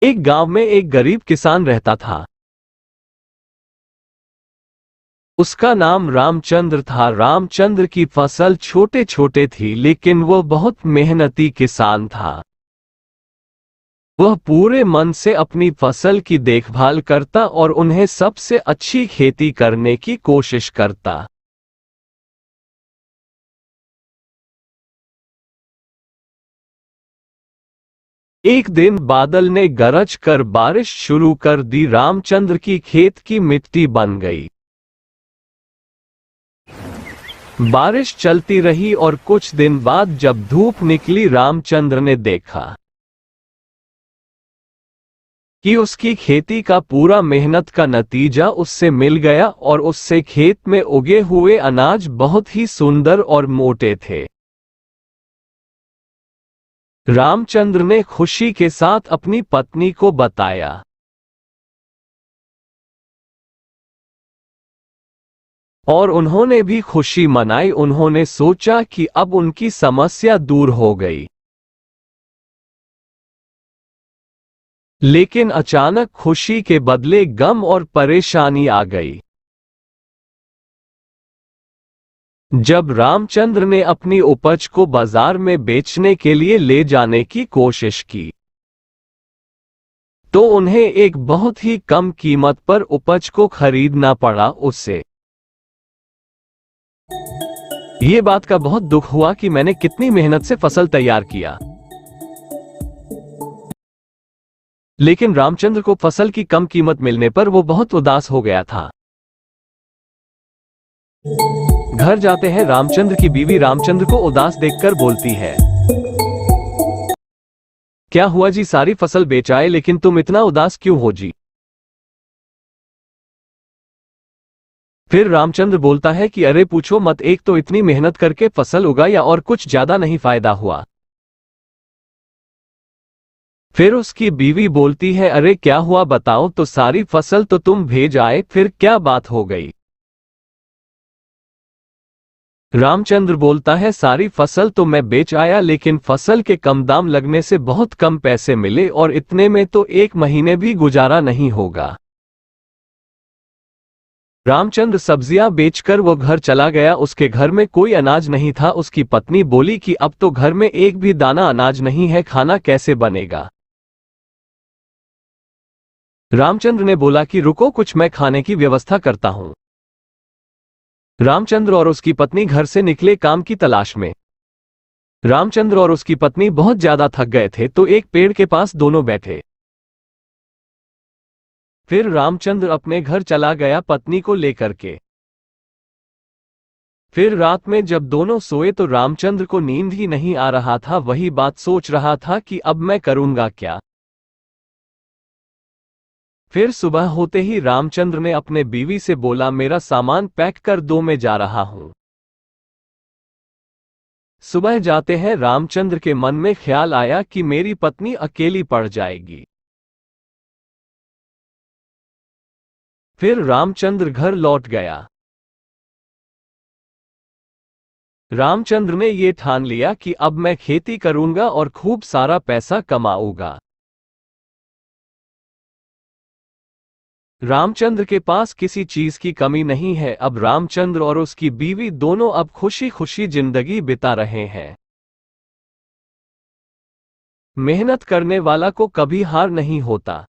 एक गांव में एक गरीब किसान रहता था। उसका नाम रामचंद्र था। रामचंद्र की फसल छोटे छोटे थी, लेकिन वह बहुत मेहनती किसान था। वह पूरे मन से अपनी फसल की देखभाल करता और उन्हें सबसे अच्छी खेती करने की कोशिश करता। एक दिन बादल ने गरज कर बारिश शुरू कर दी। रामचंद्र की खेत की मिट्टी बन गई। बारिश चलती रही और कुछ दिन बाद जब धूप निकली, रामचंद्र ने देखा कि उसकी खेती का पूरा मेहनत का नतीजा उससे मिल गया और उससे खेत में उगे हुए अनाज बहुत ही सुंदर और मोटे थे। रामचंद्र ने खुशी के साथ अपनी पत्नी को बताया और उन्होंने भी खुशी मनाई। उन्होंने सोचा कि अब उनकी समस्या दूर हो गई। लेकिन अचानक खुशी के बदले गम और परेशानी आ गई। जब रामचंद्र ने अपनी उपज को बाजार में बेचने के लिए ले जाने की कोशिश की, तो उन्हें एक बहुत ही कम कीमत पर उपज को खरीदना पड़ा। उससे ये बात का बहुत दुख हुआ कि मैंने कितनी मेहनत से फसल तैयार किया, लेकिन रामचंद्र को फसल की कम कीमत मिलने पर वो बहुत उदास हो गया था। घर जाते हैं, रामचंद्र की बीवी रामचंद्र को उदास देखकर बोलती है, क्या हुआ जी, सारी फसल बेच आए लेकिन तुम इतना उदास क्यों हो जी? फिर रामचंद्र बोलता है कि अरे पूछो मत, एक तो इतनी मेहनत करके फसल उगाई और कुछ ज्यादा नहीं फायदा हुआ। फिर उसकी बीवी बोलती है, अरे क्या हुआ बताओ तो, सारी फसल तो तुम भेज आए, फिर क्या बात हो गई? रामचंद्र बोलता है, सारी फसल तो मैं बेच आया, लेकिन फसल के कम दाम लगने से बहुत कम पैसे मिले और इतने में तो एक महीने भी गुजारा नहीं होगा। रामचंद्र सब्जियां बेचकर वो घर चला गया। उसके घर में कोई अनाज नहीं था। उसकी पत्नी बोली कि अब तो घर में एक भी दाना अनाज नहीं है, खाना कैसे बनेगा? रामचंद्र ने बोला कि रुको, कुछ मैं खाने की व्यवस्था करता हूं। रामचंद्र और उसकी पत्नी घर से निकले काम की तलाश में। रामचंद्र और उसकी पत्नी बहुत ज्यादा थक गए थे, तो एक पेड़ के पास दोनों बैठे। फिर रामचंद्र अपने घर चला गया पत्नी को लेकर के। फिर रात में जब दोनों सोए तो रामचंद्र को नींद ही नहीं आ रहा था। वही बात सोच रहा था कि अब मैं करूंगा क्या। फिर सुबह होते ही रामचंद्र ने अपने बीवी से बोला, मेरा सामान पैक कर दो, मैं जा रहा हूं। सुबह जाते हैं, रामचंद्र के मन में ख्याल आया कि मेरी पत्नी अकेली पड़ जाएगी। फिर रामचंद्र घर लौट गया। रामचंद्र ने ये ठान लिया कि अब मैं खेती करूंगा और खूब सारा पैसा कमाऊंगा। रामचंद्र के पास किसी चीज की कमी नहीं है। अब रामचंद्र और उसकी बीवी दोनों अब खुशी खुशी जिंदगी बिता रहे हैं। मेहनत करने वाला को कभी हार नहीं होता।